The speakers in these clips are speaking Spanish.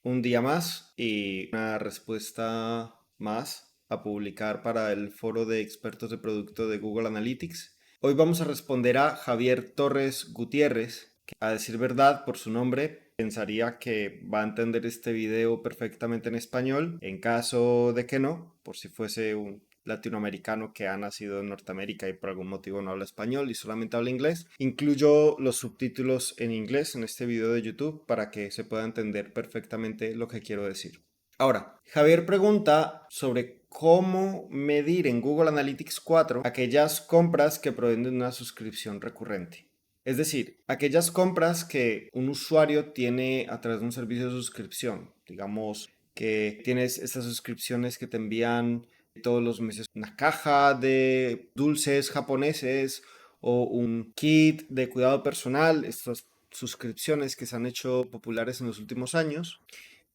un día más y una respuesta más a publicar para el foro de expertos de producto de Google Analytics. Hoy vamos a responder a Javier Torres Gutiérrez, que a decir verdad por su nombre pensaría que va a entender este video perfectamente en español. En caso de que no, por si fuese un latinoamericano que ha nacido en Norteamérica y por algún motivo no habla español y solamente habla inglés. Incluyo los subtítulos en inglés en este video de YouTube para que se pueda entender perfectamente lo que quiero decir. Ahora, Javier pregunta sobre cómo medir en Google Analytics 4 aquellas compras que provienen de una suscripción recurrente. Es decir, aquellas compras que un usuario tiene a través de un servicio de suscripción. Digamos que tienes estas suscripciones que te envían todos los meses una caja de dulces japoneses o un kit de cuidado personal, estas suscripciones que se han hecho populares en los últimos años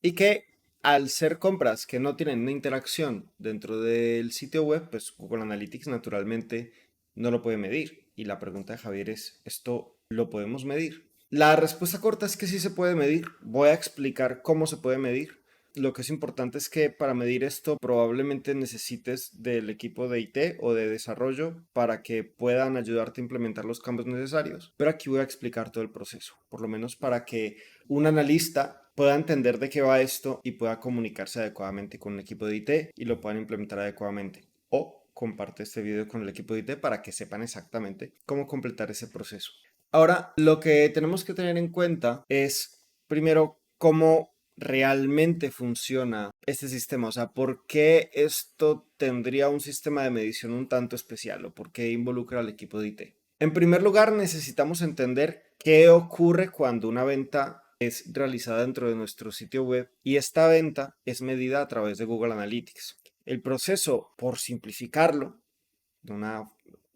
y que al ser compras que no tienen una interacción dentro del sitio web, pues Google Analytics naturalmente no lo puede medir. Y la pregunta de Javier es, ¿esto lo podemos medir? La respuesta corta es que sí se puede medir. Voy a explicar cómo se puede medir. Lo que es importante es que para medir esto probablemente necesites del equipo de IT o de desarrollo para que puedan ayudarte a implementar los cambios necesarios. Pero aquí voy a explicar todo el proceso, por lo menos para que un analista pueda entender de qué va esto y pueda comunicarse adecuadamente con el equipo de IT y lo puedan implementar adecuadamente. O comparte este video con el equipo de IT para que sepan exactamente cómo completar ese proceso. Ahora, lo que tenemos que tener en cuenta es, primero, cómo realmente funciona este sistema. O sea, ¿por qué esto tendría un sistema de medición un tanto especial o por qué involucra al equipo de IT? En primer lugar, necesitamos entender qué ocurre cuando una venta es realizada dentro de nuestro sitio web y esta venta es medida a través de Google Analytics. El proceso, por simplificarlo,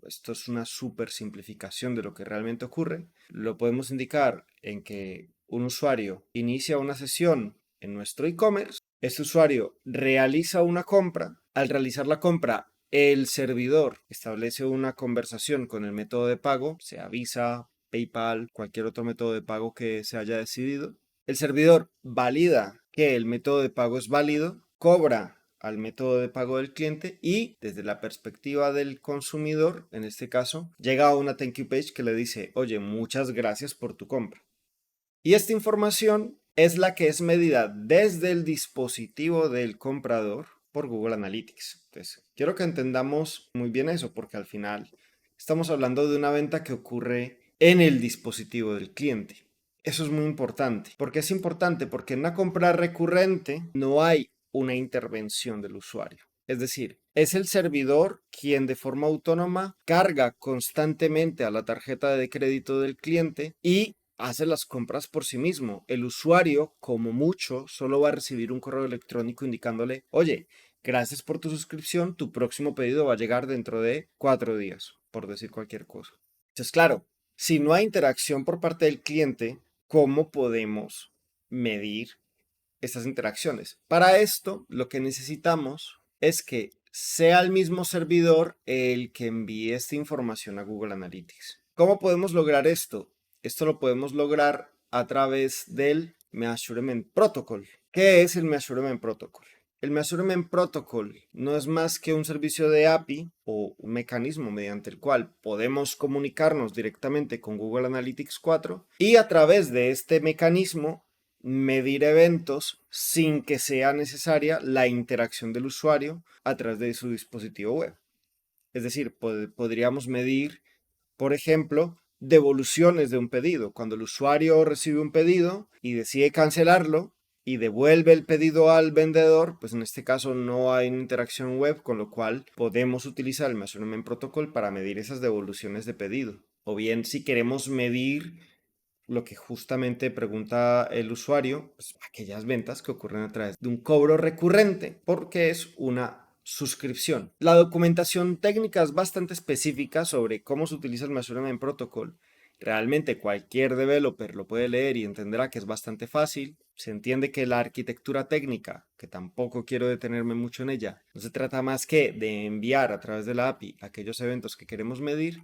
esto es una super simplificación de lo que realmente ocurre. Lo podemos indicar en que un usuario inicia una sesión en nuestro e-commerce. Este usuario realiza una compra. Al realizar la compra, el servidor establece una conversación con el método de pago, sea Visa, PayPal, cualquier otro método de pago que se haya decidido. El servidor valida que el método de pago es válido, cobra al método de pago del cliente y desde la perspectiva del consumidor, en este caso, llega a una thank you page que le dice, oye, muchas gracias por tu compra. Y esta información es la que es medida desde el dispositivo del comprador por Google Analytics. Entonces, quiero que entendamos muy bien eso porque al final estamos hablando de una venta que ocurre en el dispositivo del cliente. Eso es muy importante. ¿Por qué es importante? Porque en una compra recurrente no hay una intervención del usuario. Es decir, es el servidor quien de forma autónoma carga constantemente a la tarjeta de crédito del cliente y hace las compras por sí mismo. El usuario, como mucho, solo va a recibir un correo electrónico indicándole, oye, gracias por tu suscripción, tu próximo pedido va a llegar dentro de 4 días, por decir cualquier cosa. Entonces, claro, si no hay interacción por parte del cliente, ¿cómo podemos medir estas interacciones? Para esto, lo que necesitamos es que sea el mismo servidor el que envíe esta información a Google Analytics. ¿Cómo podemos lograr esto? Esto lo podemos lograr a través del Measurement Protocol. ¿Qué es el Measurement Protocol? El Measurement Protocol no es más que un servicio de API o un mecanismo mediante el cual podemos comunicarnos directamente con Google Analytics 4 y a través de este mecanismo medir eventos sin que sea necesaria la interacción del usuario a través de su dispositivo web. Es decir, podríamos medir, por ejemplo, devoluciones de un pedido. Cuando el usuario recibe un pedido y decide cancelarlo y devuelve el pedido al vendedor, pues en este caso no hay una interacción web, con lo cual podemos utilizar el Measurement Protocol para medir esas devoluciones de pedido. O bien si queremos medir lo que justamente pregunta el usuario, pues aquellas ventas que ocurren a través de un cobro recurrente, porque es una suscripción. La documentación técnica es bastante específica sobre cómo se utiliza el Measurement Protocol. Realmente cualquier developer lo puede leer y entenderá que es bastante fácil. Se entiende que la arquitectura técnica, que tampoco quiero detenerme mucho en ella, no se trata más que de enviar a través de la API aquellos eventos que queremos medir.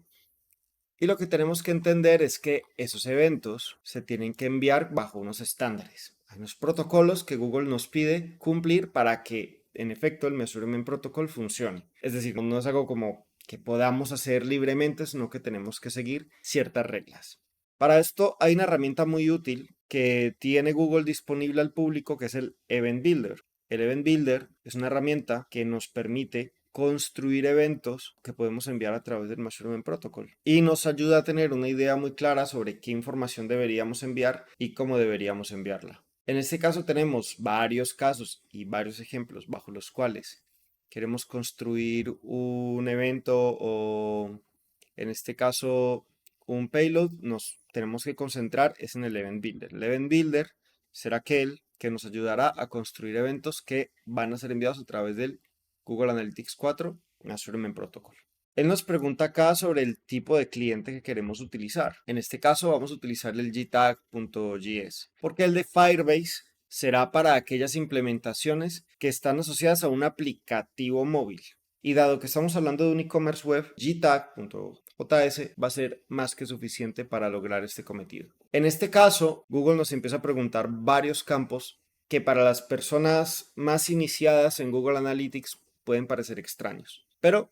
Y lo que tenemos que entender es que esos eventos se tienen que enviar bajo unos estándares. Hay unos protocolos que Google nos pide cumplir para que, en efecto, el Measurement Protocol funcione. Es decir, no es algo como que podamos hacer libremente, sino que tenemos que seguir ciertas reglas. Para esto hay una herramienta muy útil que tiene Google disponible al público, que es el Event Builder. El Event Builder es una herramienta que nos permite construir eventos que podemos enviar a través del Measurement Protocol y nos ayuda a tener una idea muy clara sobre qué información deberíamos enviar y cómo deberíamos enviarla. En este caso tenemos varios casos y varios ejemplos bajo los cuales queremos construir un evento o, en este caso, un payload. Nos tenemos que concentrar es en el Event Builder. El Event Builder será aquel que nos ayudará a construir eventos que van a ser enviados a través del Google Analytics 4 Measurement Protocol. Él nos pregunta acá sobre el tipo de cliente que queremos utilizar. En este caso vamos a utilizar el gtag.js, porque el de Firebase será para aquellas implementaciones que están asociadas a un aplicativo móvil. Y dado que estamos hablando de un e-commerce web, gtag.js va a ser más que suficiente para lograr este cometido. En este caso, Google nos empieza a preguntar varios campos que para las personas más iniciadas en Google Analytics pueden parecer extraños, pero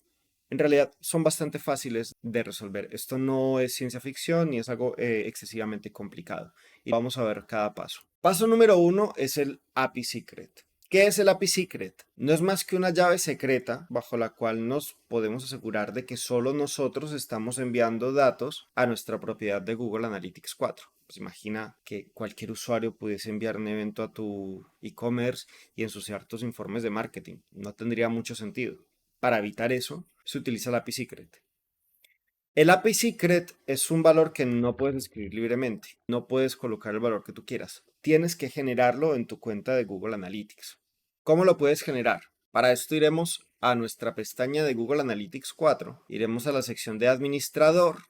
en realidad son bastante fáciles de resolver. Esto no es ciencia ficción ni es algo excesivamente complicado. Y vamos a ver cada paso. Paso número 1 es el API Secret. ¿Qué es el API Secret? No es más que una llave secreta bajo la cual nos podemos asegurar de que solo nosotros estamos enviando datos a nuestra propiedad de Google Analytics 4. Pues imagina que cualquier usuario pudiese enviar un evento a tu e-commerce y ensuciar tus informes de marketing. No tendría mucho sentido. Para evitar eso, se utiliza el API Secret. El API Secret es un valor que no puedes escribir libremente. No puedes colocar el valor que tú quieras. Tienes que generarlo en tu cuenta de Google Analytics. ¿Cómo lo puedes generar? Para esto iremos a nuestra pestaña de Google Analytics 4. Iremos a la sección de administrador.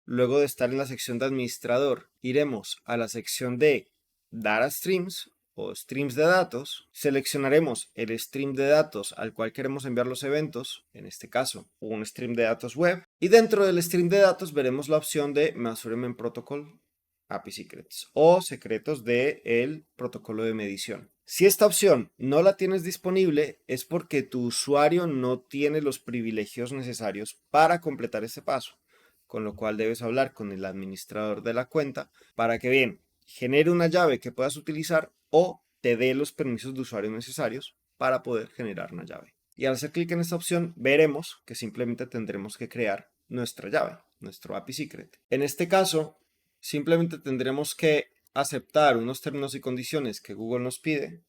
Luego de estar en la sección de administrador, iremos a la sección de Data Streams o streams de datos, seleccionaremos el stream de datos al cual queremos enviar los eventos, en este caso un stream de datos web, y dentro del stream de datos veremos la opción de Measurement Protocol API Secrets o secretos del protocolo de medición. Si esta opción no la tienes disponible es porque tu usuario no tiene los privilegios necesarios para completar este paso, con lo cual debes hablar con el administrador de la cuenta para que bien genere una llave que puedas utilizar o te dé los permisos de usuario necesarios para poder generar una llave. Y al hacer clic en esta opción veremos que simplemente tendremos que crear nuestra llave, nuestro API Secret. En este caso, simplemente tendremos que aceptar unos términos y condiciones que Google nos pide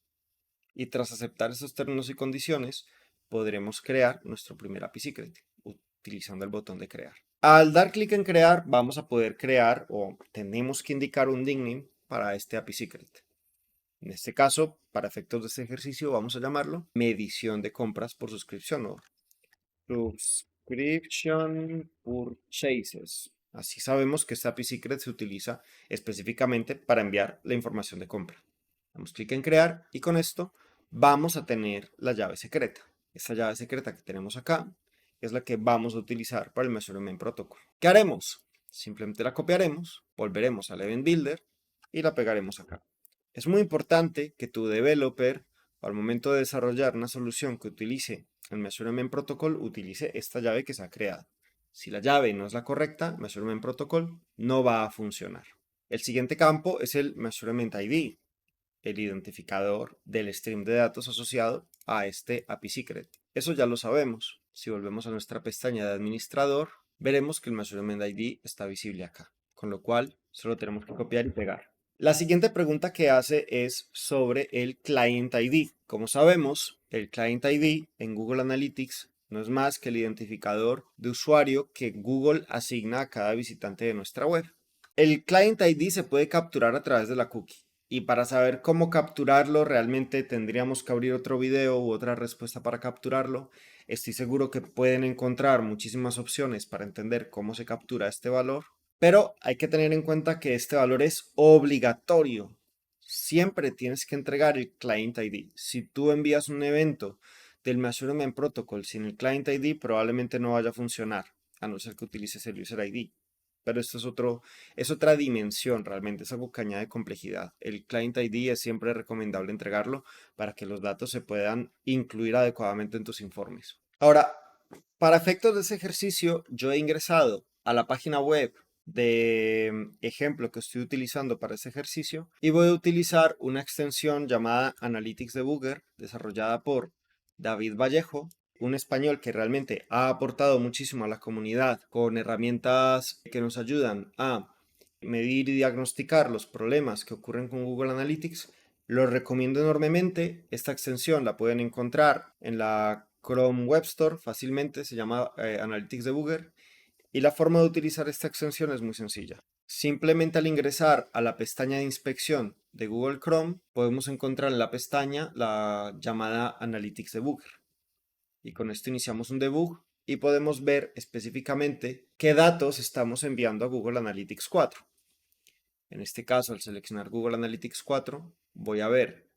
y tras aceptar esos términos y condiciones podremos crear nuestro primer API Secret utilizando el botón de crear. Al dar clic en crear vamos a poder crear o tenemos que indicar un nickname para este API Secret. En este caso, para efectos de este ejercicio vamos a llamarlo medición de compras por suscripción o Subscription Purchases. Así sabemos que este API Secret se utiliza específicamente para enviar la información de compra. Damos clic en crear y con esto vamos a tener la llave secreta. Esta llave secreta que tenemos acá es la que vamos a utilizar para el Measurement Protocol. ¿Qué haremos? Simplemente la copiaremos, volveremos al Event Builder y la pegaremos acá. Es muy importante que tu developer, al momento de desarrollar una solución que utilice el Measurement Protocol, utilice esta llave que se ha creado. Si la llave no es la correcta, Measurement Protocol no va a funcionar. El siguiente campo es el Measurement ID, el identificador del stream de datos asociado a este API Secret. Eso ya lo sabemos. Si volvemos a nuestra pestaña de administrador, veremos que el Measurement ID está visible acá, con lo cual solo tenemos que copiar y pegar. La siguiente pregunta que hace es sobre el Client ID. Como sabemos, el Client ID en Google Analytics no es más que el identificador de usuario que Google asigna a cada visitante de nuestra web. El Client ID se puede capturar a través de la cookie. Y para saber cómo capturarlo, realmente tendríamos que abrir otro video u otra respuesta para capturarlo. Estoy seguro que pueden encontrar muchísimas opciones para entender cómo se captura este valor. Pero hay que tener en cuenta que este valor es obligatorio. Siempre tienes que entregar el Client ID. Si tú envías un evento del Measurement Protocol sin el Client ID, probablemente no vaya a funcionar, a no ser que utilices el User ID. pero esto es otra dimensión realmente, es algo que añade complejidad. El Client ID es siempre recomendable entregarlo para que los datos se puedan incluir adecuadamente en tus informes. Ahora, para efectos de ese ejercicio, yo he ingresado a la página web de ejemplo que estoy utilizando para este ejercicio y voy a utilizar una extensión llamada Analytics Debugger desarrollada por David Vallejo, un español que realmente ha aportado muchísimo a la comunidad con herramientas que nos ayudan a medir y diagnosticar los problemas que ocurren con Google Analytics. Lo recomiendo enormemente. Esta extensión la pueden encontrar en la Chrome Web Store fácilmente, se llama Analytics Debugger. Y la forma de utilizar esta extensión es muy sencilla. Simplemente al ingresar a la pestaña de inspección de Google Chrome, podemos encontrar en la pestaña la llamada Analytics Debugger. Y con esto iniciamos un debug y podemos ver específicamente qué datos estamos enviando a Google Analytics 4. En este caso, al seleccionar Google Analytics 4, voy a ver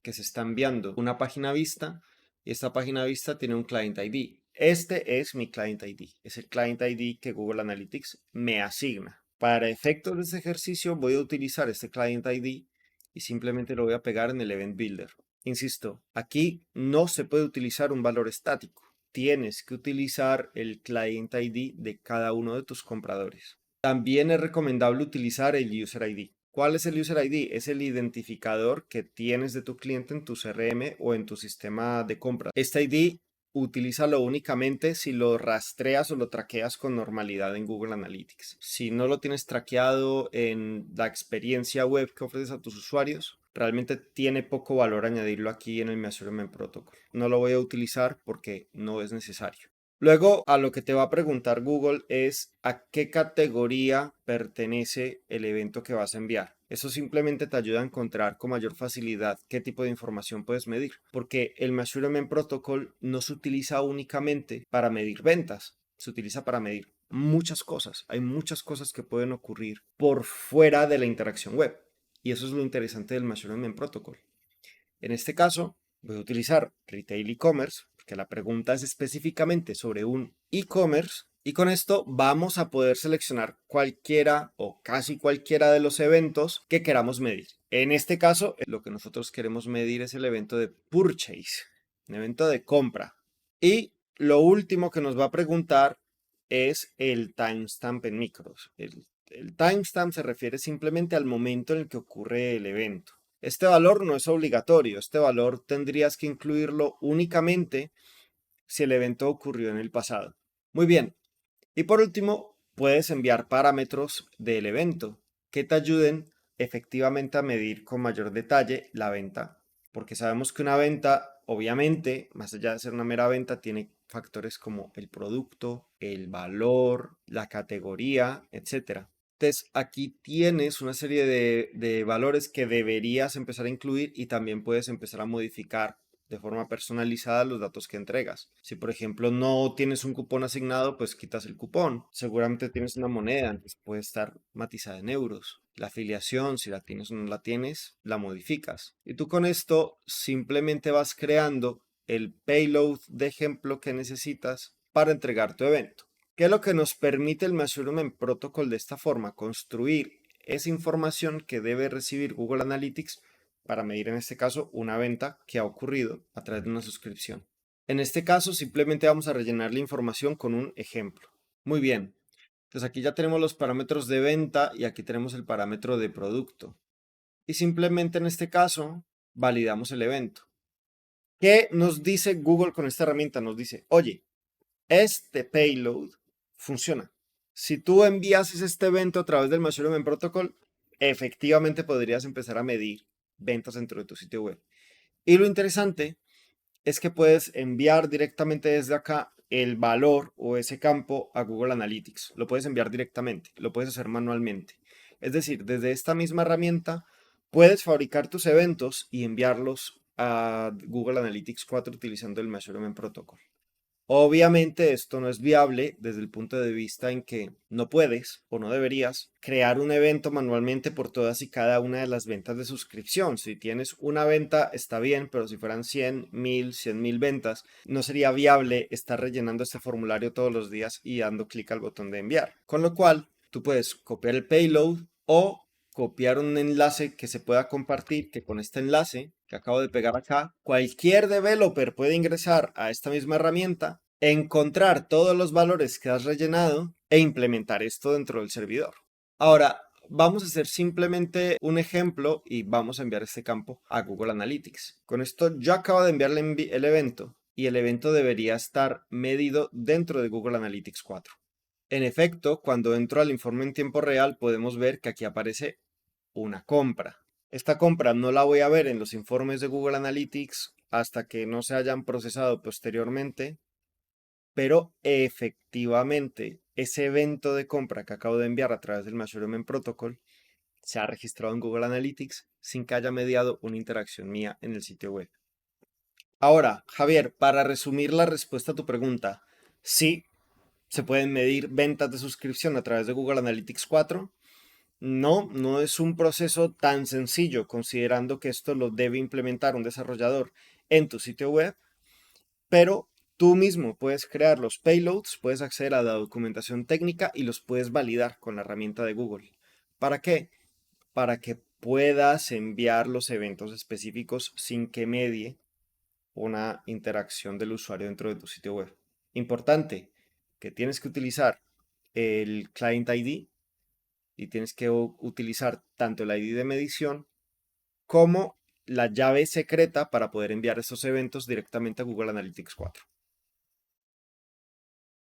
que se está enviando una página vista y esta página vista tiene un Client ID. Este es mi Client ID, es el Client ID que Google Analytics me asigna. Para efectos de este ejercicio voy a utilizar este Client ID y simplemente lo voy a pegar en el Event Builder. Insisto, aquí no se puede utilizar un valor estático. Tienes que utilizar el Client ID de cada uno de tus compradores. También es recomendable utilizar el User ID. ¿Cuál es el User ID? Es el identificador que tienes de tu cliente en tu CRM o en tu sistema de compra. Este ID utilízalo únicamente si lo rastreas o lo traqueas con normalidad en Google Analytics. Si no lo tienes traqueado en la experiencia web que ofreces a tus usuarios, realmente tiene poco valor añadirlo aquí en el Measurement Protocol. No lo voy a utilizar porque no es necesario. Luego, a lo que te va a preguntar Google es a qué categoría pertenece el evento que vas a enviar. Eso simplemente te ayuda a encontrar con mayor facilidad qué tipo de información puedes medir, porque el Measurement Protocol no se utiliza únicamente para medir ventas, se utiliza para medir muchas cosas. Hay muchas cosas que pueden ocurrir por fuera de la interacción web, y eso es lo interesante del Measurement Protocol. En este caso, voy a utilizar Retail e-commerce, porque la pregunta es específicamente sobre un e-commerce, y con esto vamos a poder seleccionar cualquiera o casi cualquiera de los eventos que queramos medir. En este caso, lo que nosotros queremos medir es el evento de purchase, un evento de compra. Y lo último que nos va a preguntar es el timestamp en micros. El timestamp se refiere simplemente al momento en el que ocurre el evento. Este valor no es obligatorio, este valor tendrías que incluirlo únicamente si el evento ocurrió en el pasado. Muy bien. Y por último, puedes enviar parámetros del evento que te ayuden efectivamente a medir con mayor detalle la venta, porque sabemos que una venta, obviamente, más allá de ser una mera venta, tiene factores como el producto, el valor, la categoría, etc. Entonces, aquí tienes una serie de valores que deberías empezar a incluir y también puedes empezar a modificar de forma personalizada los datos que entregas. Si por ejemplo no tienes un cupón asignado, pues quitas el cupón. Seguramente tienes una moneda, entonces puede estar matizada en euros. La afiliación, si la tienes o no la tienes, la modificas. Y tú con esto simplemente vas creando el payload de ejemplo que necesitas para entregar tu evento. ¿Qué es lo que nos permite el Measurement Protocol de esta forma? Construir esa información que debe recibir Google Analytics para medir en este caso una venta que ha ocurrido a través de una suscripción. En este caso simplemente vamos a rellenar la información con un ejemplo. Muy bien, entonces aquí ya tenemos los parámetros de venta y aquí tenemos el parámetro de producto. Y simplemente en este caso validamos el evento. ¿Qué nos dice Google con esta herramienta? Nos dice, oye, este payload funciona. Si tú envías este evento a través del Measurement Protocol, efectivamente podrías empezar a medir ventas dentro de tu sitio web. Y lo interesante es que puedes enviar directamente desde acá el valor o ese campo a Google Analytics. Lo puedes enviar directamente, lo puedes hacer manualmente. Es decir, desde esta misma herramienta puedes fabricar tus eventos y enviarlos a Google Analytics 4 utilizando el Measurement Protocol. Obviamente esto no es viable desde el punto de vista en que no puedes o no deberías crear un evento manualmente por todas y cada una de las ventas de suscripción. Si tienes una venta está bien, pero si fueran 100, 1000, 100.000 ventas, no sería viable estar rellenando este formulario todos los días y dando clic al botón de enviar. Con lo cual, tú puedes copiar el payload o copiar un enlace que se pueda compartir, que con este enlace que acabo de pegar acá, cualquier developer puede ingresar a esta misma herramienta, encontrar todos los valores que has rellenado e implementar esto dentro del servidor. Ahora, vamos a hacer simplemente un ejemplo y vamos a enviar este campo a Google Analytics. Con esto yo acabo de enviarle el evento y el evento debería estar medido dentro de Google Analytics 4. En efecto, cuando entro al informe en tiempo real podemos ver que aquí aparece una compra. Esta compra no la voy a ver en los informes de Google Analytics hasta que no se hayan procesado posteriormente, pero efectivamente ese evento de compra que acabo de enviar a través del Measurement Protocol se ha registrado en Google Analytics sin que haya mediado una interacción mía en el sitio web. Ahora, Javier, para resumir la respuesta a tu pregunta, sí, se pueden medir ventas de suscripción a través de Google Analytics 4. No, no es un proceso tan sencillo, considerando que esto lo debe implementar un desarrollador en tu sitio web, pero tú mismo puedes crear los payloads, puedes acceder a la documentación técnica y los puedes validar con la herramienta de Google. ¿Para qué? Para que puedas enviar los eventos específicos sin que medie una interacción del usuario dentro de tu sitio web. Importante, que tienes que utilizar el Client ID y tienes que utilizar tanto el ID de medición como la llave secreta para poder enviar estos eventos directamente a Google Analytics 4.